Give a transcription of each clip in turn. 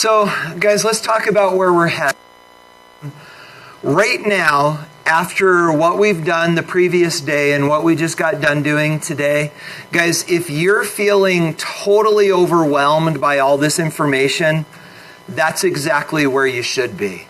So, guys, let's talk about where we're headed. Right now, after what we've done the previous day and what we just got done doing today, guys, if you're feeling totally overwhelmed by all this information, that's exactly where you should be.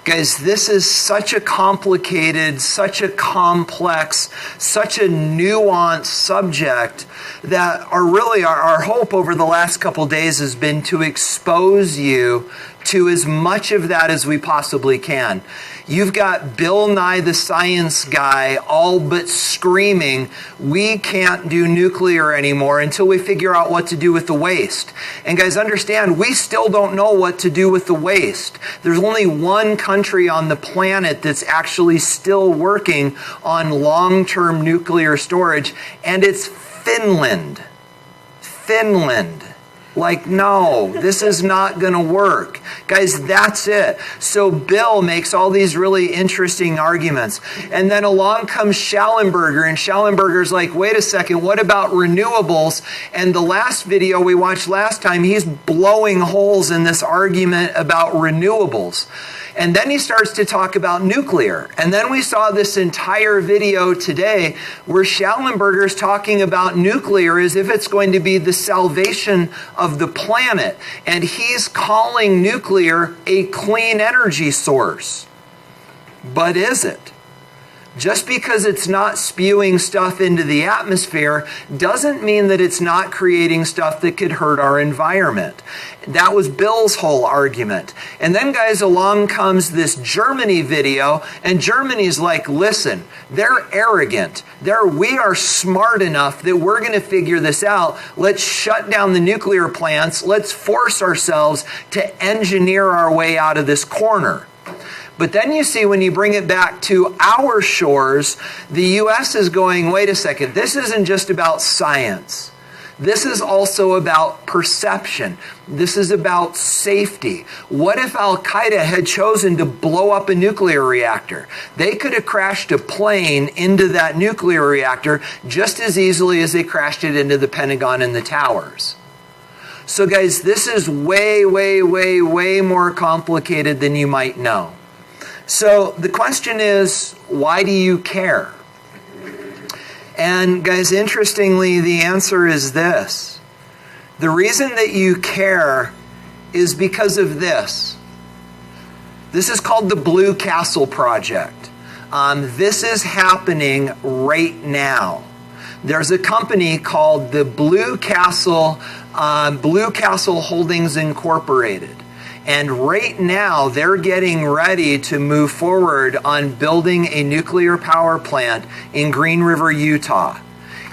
Guys, this is such a complicated, such a complex, such a nuanced subject that our hope over the last couple days has been to expose you to as much of that as we possibly can. You've got Bill Nye the Science Guy all but screaming, we can't do nuclear anymore until we figure out what to do with the waste. And guys, understand, we still don't know what to do with the waste. There's only one country on the planet that's actually still working on long-term nuclear storage, and it's Finland. Finland. Like, no, this is not going to work. Guys, that's it. So Bill makes all these really interesting arguments. And then along comes Schallenberger, and Schallenberger's like, wait a second, what about renewables? And the last video we watched last time, he's blowing holes in this argument about renewables. And then he starts to talk about nuclear. And then we saw this entire video today where Schallenberger's talking about nuclear as if it's going to be the salvation of the planet. And he's calling nuclear a clean energy source. But is it? Just because it's not spewing stuff into the atmosphere doesn't mean that it's not creating stuff that could hurt our environment. That was Bill's whole argument. And then, guys, along comes this Germany video, and Germany's like, listen, they're arrogant. We are smart enough that we're going to figure this out. Let's shut down the nuclear plants. Let's force ourselves to engineer our way out of this corner. But then you see when you bring it back to our shores, the U.S. is going, wait a second, this isn't just about science. This is also about perception. This is about safety. What if Al-Qaeda had chosen to blow up a nuclear reactor? They could have crashed a plane into that nuclear reactor just as easily as they crashed it into the Pentagon and the towers. So guys, this is way, way, way, way more complicated than you might know. So the question is, why do you care? And guys, interestingly, the answer is this. The reason that you care is because of this. This is called the Blue Castle Project. This is happening right now. There's a company called the Blue Castle Holdings Incorporated. And right now, they're getting ready to move forward on building a nuclear power plant in Green River, Utah.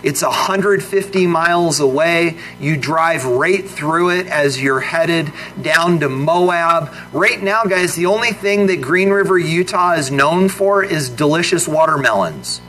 It's 150 miles away. You drive right through it as you're headed down to Moab. Right now, guys, the only thing that Green River, Utah is known for is delicious watermelons.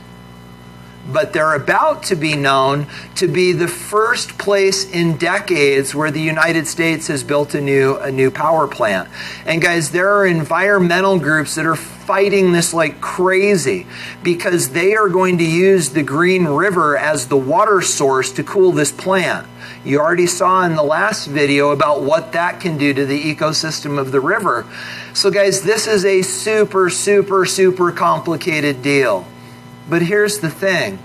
But they're about to be known to be the first place in decades where the United States has built a new power plant. And guys, there are environmental groups that are fighting this like crazy because they are going to use the Green River as the water source to cool this plant. You already saw in the last video about what that can do to the ecosystem of the river. So guys, this is a super, super, super complicated deal. But here's the thing.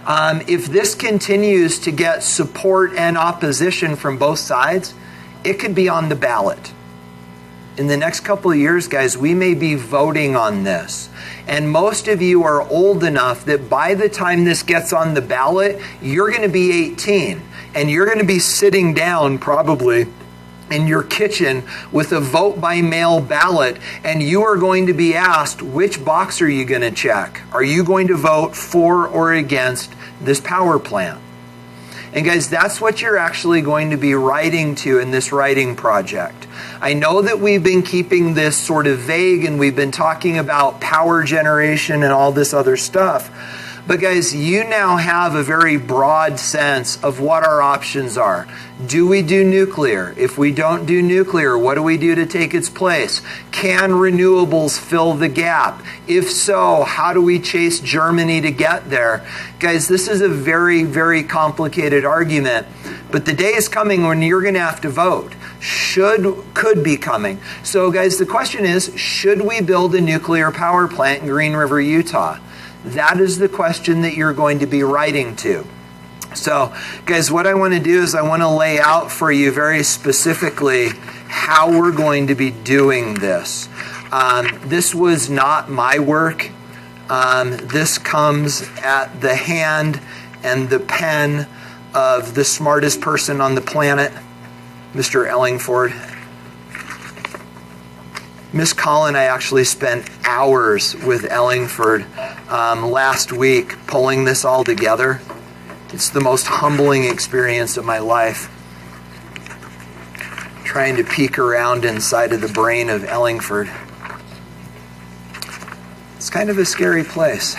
If this continues to get support and opposition from both sides, it could be on the ballot. In the next couple of years, guys, we may be voting on this. And most of you are old enough that by the time this gets on the ballot, you're going to be 18. And you're going to be sitting down probably in your kitchen with a vote by mail ballot, and you are going to be asked, which box are you going to check? Are you going to vote for or against this power plant? And guys, that's what you're actually going to be writing to in this writing project. I know that we've been keeping this sort of vague and we've been talking about power generation and all this other stuff. But guys, you now have a very broad sense of what our options are. Do we do nuclear? If we don't do nuclear, what do we do to take its place? Can renewables fill the gap? If so, how do we chase Germany to get there? Guys, this is a very, very complicated argument. But the day is coming when you're going to have to vote. could be coming. So guys, the question is, should we build a nuclear power plant in Green River, Utah? That is the question that you're going to be writing to. So guys, what I want to do is I want to lay out for you very specifically how we're going to be doing this. This was not my work. This comes at the hand and the pen of the smartest person on the planet, Mr. Ellingford. Miss Collin, I actually spent hours with Ellingford last week pulling this all together. It's the most humbling experience of my life. Trying to peek around inside of the brain of Ellingford. It's kind of a scary place.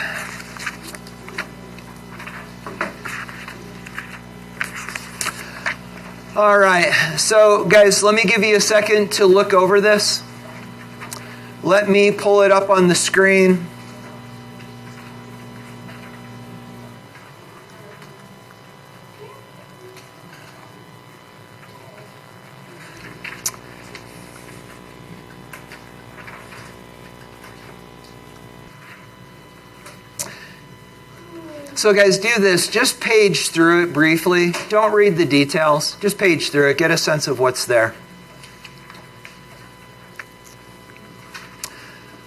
All right, so guys, let me give you a second to look over this. Let me pull it up on the screen. So guys, do this. Just page through it briefly. Don't read the details. Just page through it. Get a sense of what's there.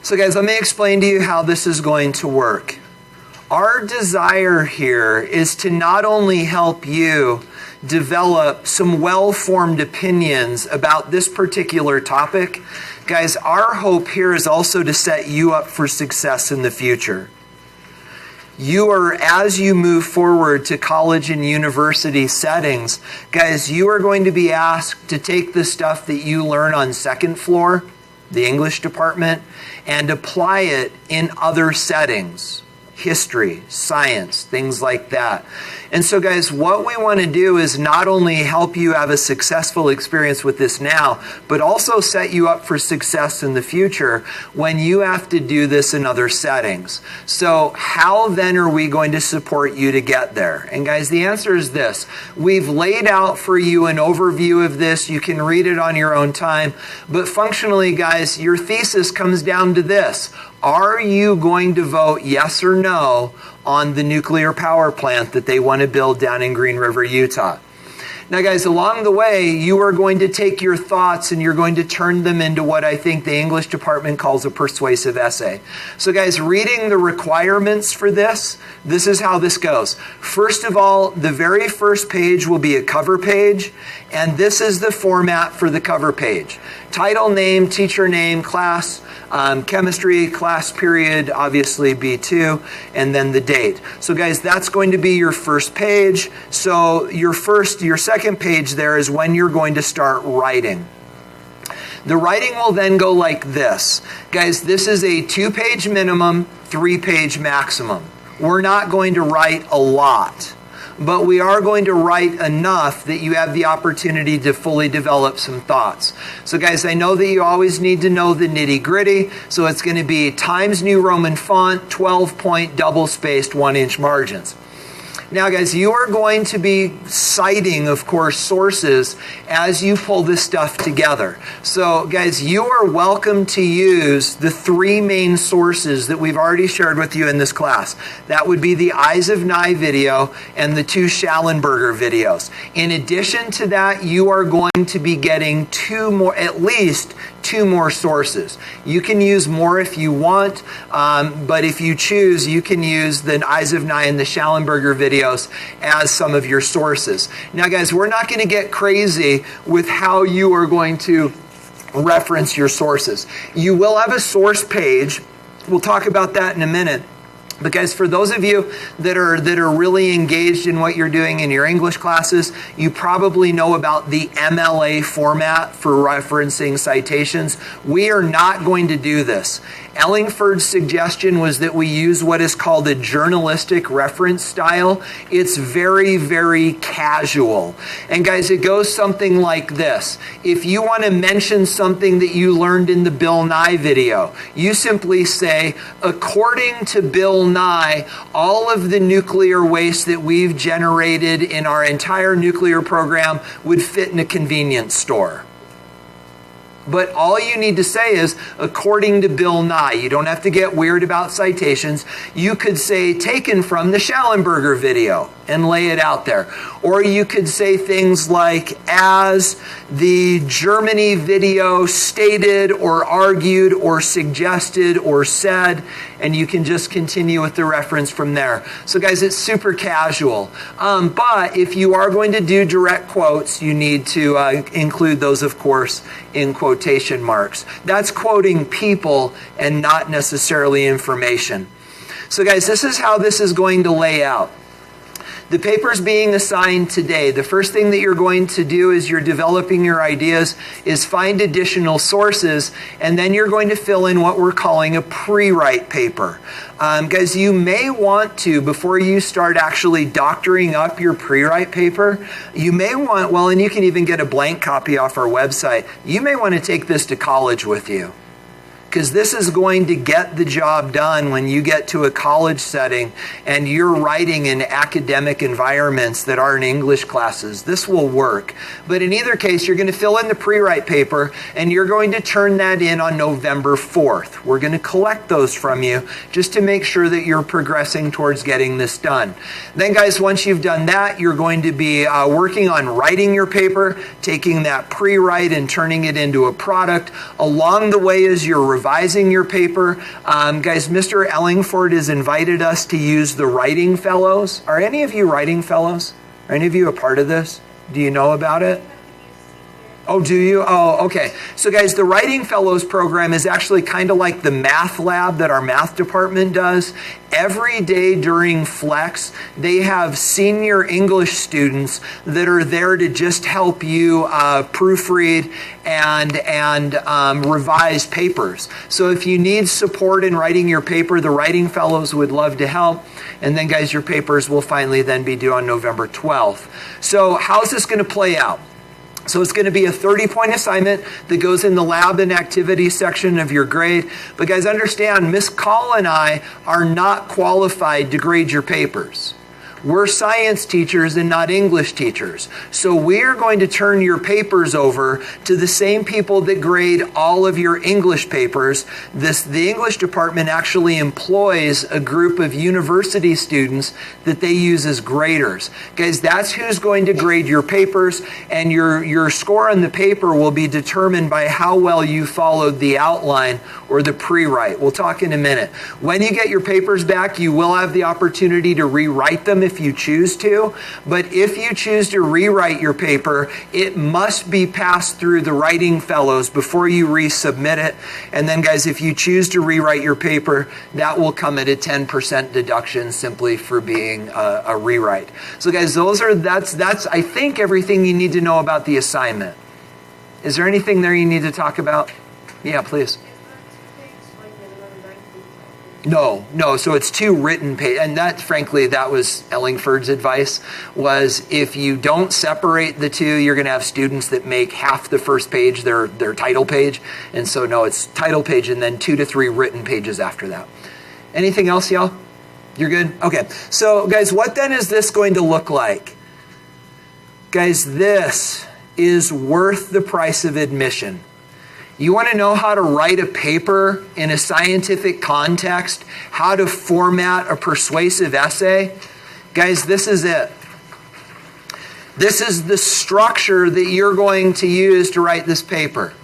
So guys, let me explain to you how this is going to work. Our desire here is to not only help you develop some well-formed opinions about this particular topic, guys, our hope here is also to set you up for success in the future. You are, as you move forward to college and university settings, guys, you are going to be asked to take the stuff that you learn on second floor, the English department, and apply it in other settings. History, science, things like that. And so guys, what we want to do is not only help you have a successful experience with this now, but also set you up for success in the future when you have to do this in other settings. So how then are we going to support you to get there? And guys, the answer is this. We've laid out for you an overview of this. You can read it on your own time. But functionally, guys, your thesis comes down to this. Are you going to vote yes or no on the nuclear power plant that they want to build down in Green River, Utah? Now, guys, along the way, you are going to take your thoughts and you're going to turn them into what I think the English department calls a persuasive essay. So, guys, reading the requirements for this is how this goes. First of all, the very first page will be a cover page, and this is the format for the cover page. Title, name, teacher name, class, chemistry, class period, obviously B2, and then the date. So guys, that's going to be your first page. So your second page there is when you're going to start writing. The writing will then go like this. Guys, this is a 2-page minimum, 3-page maximum. We're not going to write a lot, but we are going to write enough that you have the opportunity to fully develop some thoughts. So guys, I know that you always need to know the nitty-gritty, so it's going to be Times New Roman font, 12-point double-spaced 1-inch margins. Now guys, you are going to be citing, of course, sources as you pull this stuff together. So guys, you are welcome to use the 3 main sources that we've already shared with you in this class. That would be the Eyes of Nye video and the 2 Schallenberger videos. In addition to that, you are going to be getting at least two more sources. You can use more if you want, but if you choose, you can use the Eyes of Nye and the Schallenberger videos as some of your sources. Now guys, we're not going to get crazy with how you are going to reference your sources. You will have a source page. We'll talk about that in a minute. But guys, for those of you that are really engaged in what you're doing in your English classes, you probably know about the MLA format for referencing citations. We are not going to do this. Ellingford's suggestion was that we use what is called a journalistic reference style. It's very, very casual. And guys, it goes something like this. If you want to mention something that you learned in the Bill Nye video, you simply say, according to Bill Nye, all of the nuclear waste that we've generated in our entire nuclear program would fit in a convenience store. But all you need to say is, according to Bill Nye. You don't have to get weird about citations. You could say, taken from the Schallenberger video, and lay it out there. Or you could say things like, as the Germany video stated or argued or suggested or said, and you can just continue with the reference from there. So guys, it's super casual. But if you are going to do direct quotes, you need to include those, of course, in quotation marks. That's quoting people and not necessarily information. So guys, this is how this is going to lay out. The papers being assigned today, the first thing that you're going to do as you're developing your ideas is find additional sources, and then you're going to fill in what we're calling a pre-write paper. Guys, you may want to, before you start actually doctoring up your pre-write paper, you may want, well, and you can even get a blank copy off our website, you may want to take this to college with you. Because this is going to get the job done when you get to a college setting and you're writing in academic environments that aren't English classes. This will work. But in either case, you're going to fill in the pre-write paper and you're going to turn that in on November 4th. We're going to collect those from you just to make sure that you're progressing towards getting this done. Then guys, once you've done that, you're going to be working on writing your paper, taking that pre-write and turning it into a product. Along the way as you're revising your paper. Guys, Mr. Ellingford has invited us to use the Writing Fellows. Are any of you Writing Fellows? Are any of you a part of this? Do you know about it? Oh, do you? Oh, okay. So guys, the Writing Fellows program is actually kind of like the math lab that our math department does. Every day during Flex, they have senior English students that are there to just help you proofread and revise papers. So if you need support in writing your paper, the Writing Fellows would love to help. And then guys, your papers will finally then be due on November 12th. So how's this going to play out? So it's going to be a 30-point assignment that goes in the lab and activities section of your grade. But guys, understand, Miss Call and I are not qualified to grade your papers. We're science teachers and not English teachers. So we're going to turn your papers over to the same people that grade all of your English papers. The English department actually employs a group of university students that they use as graders. Guys, that's who's going to grade your papers, and your score on the paper will be determined by how well you followed the outline or the pre-write. We'll talk in a minute. When you get your papers back, you will have the opportunity to rewrite them if you choose to, but if you choose to rewrite your paper, it must be passed through the Writing Fellows before you resubmit it. And then guys, if you choose to rewrite your paper, that will come at a 10% deduction simply for being a rewrite. So guys, that's I think everything you need to know about the assignment. Is there anything there you need to talk about? Yeah, please. No. So it's 2 written pages. And that, frankly, that was Ellingford's advice, was if you don't separate the 2, you're going to have students that make half the first page their title page. And so, no, it's title page and then 2 to 3 written pages after that. Anything else, y'all? You're good? Okay. So, guys, what then is this going to look like? Guys, this is worth the price of admission. You want to know how to write a paper in a scientific context, how to format a persuasive essay? Guys, this is it. This is the structure that you're going to use to write this paper.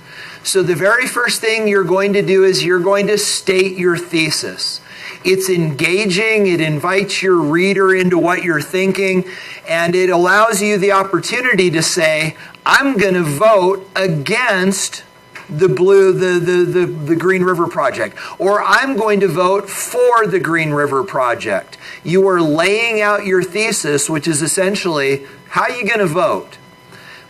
So the very first thing you're going to do is you're going to state your thesis. It's engaging, it invites your reader into what you're thinking, and it allows you the opportunity to say, I'm going to vote against the Green River Project, or I'm going to vote for the Green River Project. You are laying out your thesis, which is essentially, how are you going to vote?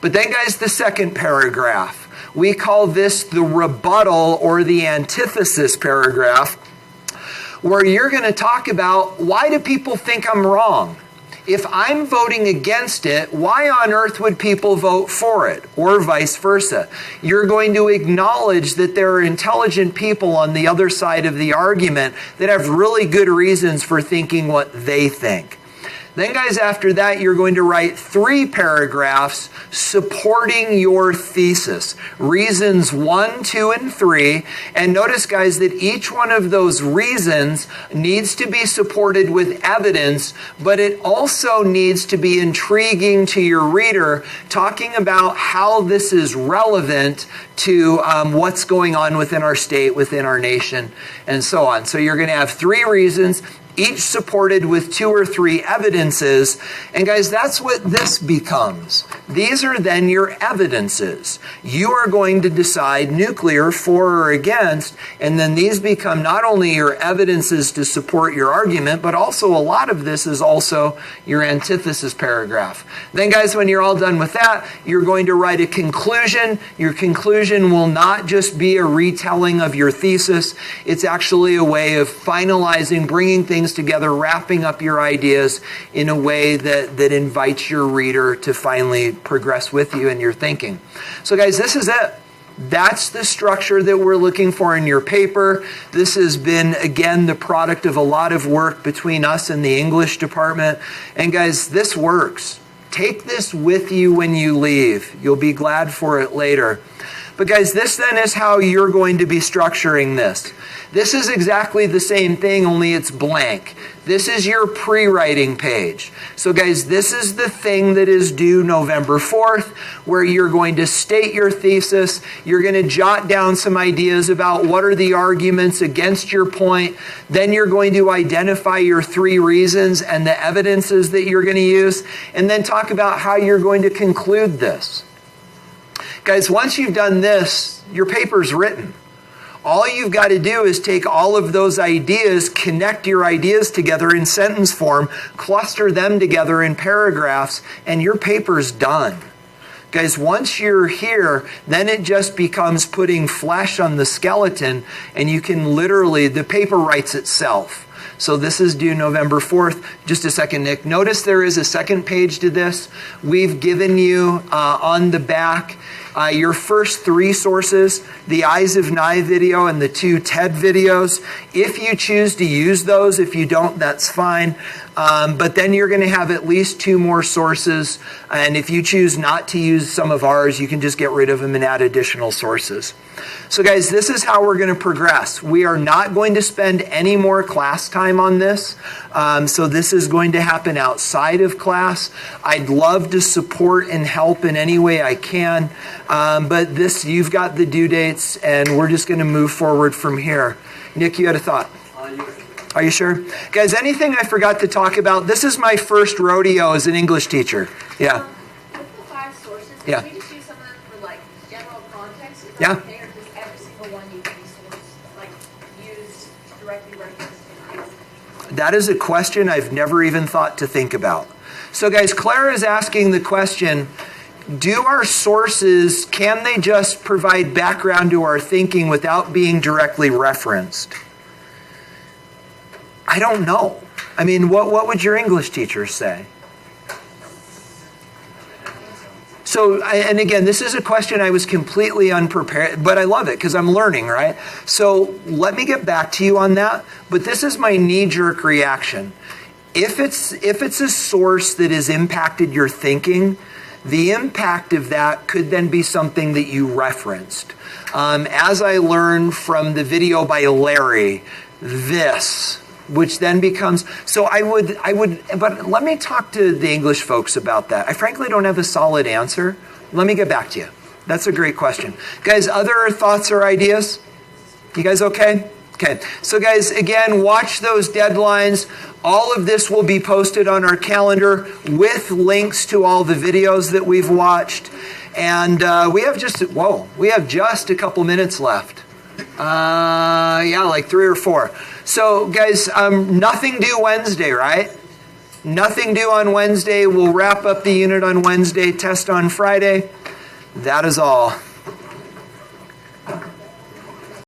But then, guys, the second paragraph, we call this the rebuttal or the antithesis paragraph, where you're going to talk about, why do people think I'm wrong? If I'm voting against it, why on earth would people vote for it? Or vice versa. You're going to acknowledge that there are intelligent people on the other side of the argument that have really good reasons for thinking what they think. Then, guys, after that, you're going to write 3 paragraphs supporting your thesis. Reasons 1, 2, and 3. And notice, guys, that each one of those reasons needs to be supported with evidence, but it also needs to be intriguing to your reader, talking about how this is relevant to what's going on within our state, within our nation, and so on. So you're going to have 3 reasons, each supported with 2 or 3 evidences. And guys, that's what this becomes. These are then your evidences. You are going to decide nuclear for or against, and then these become not only your evidences to support your argument, but also a lot of this is also your antithesis paragraph. Then, guys, when you're all done with that, you're going to write a conclusion. Your conclusion will not just be a retelling of your thesis. It's actually a way of finalizing, bringing things together, wrapping up your ideas in a way that invites your reader to finally progress with you in your thinking. So, guys, this is it. That's the structure that we're looking for in your paper. This has been, again, the product of a lot of work between us and the English department. And, guys, this works. Take this with you when you leave. You'll be glad for it later. But, guys, this then is how you're going to be structuring this. This is exactly the same thing, only it's blank. This is your pre-writing page. So, guys, this is the thing that is due November 4th, where you're going to state your thesis. You're going to jot down some ideas about what are the arguments against your point. Then you're going to identify your 3 reasons and the evidences that you're going to use, and then talk about how you're going to conclude this. Guys, once you've done this, your paper's written. All you've got to do is take all of those ideas, connect your ideas together in sentence form, cluster them together in paragraphs, and your paper's done. Guys, once you're here, then it just becomes putting flesh on the skeleton, and you can literally, the paper writes itself. So this is due November 4th. Just a second, Nick. Notice there is a second page to this. We've given you on the back your first 3 sources, the Eyes of Nye video and the 2 TED videos. If you choose to use those, if you don't, that's fine. But then you're going to have at least 2 more sources. And if you choose not to use some of ours, you can just get rid of them and add additional sources. So, guys, this is how we're going to progress. We are not going to spend any more class time on this. So this is going to happen outside of class. I'd love to support and help in any way I can. But this, you've got the due dates, and we're just going to move forward from here. Nick, you had a thought? Are you sure? Guys, anything I forgot to talk about? This is my first rodeo as an English teacher. Yeah. With the 5 sources, yeah. Can we just use some of them for like general context? Is that yeah. okay, or does every single one need to be used directly referenced in? That is a question I've never even thought to think about. So, guys, Clara is asking the question, do our sources, can they just provide background to our thinking without being directly referenced? I don't know. I mean, what would your English teacher say? So, and again, this is a question I was completely unprepared, but I love it because I'm learning, right? So let me get back to you on that. But this is my knee-jerk reaction. If it's a source that has impacted your thinking, the impact of that could then be something that you referenced. As I learned from the video by Larry, this, which then becomes, so I would, but let me talk to the English folks about that. I frankly don't have a solid answer. Let me get back to you. That's a great question. Guys, other thoughts or ideas? You guys okay? Okay. So guys, again, watch those deadlines. All of this will be posted on our calendar with links to all the videos that we've watched. And we have just a couple minutes left. Like 3 or 4. So, guys, nothing due Wednesday, right? Nothing due on Wednesday. We'll wrap up the unit on Wednesday, test on Friday. That is all.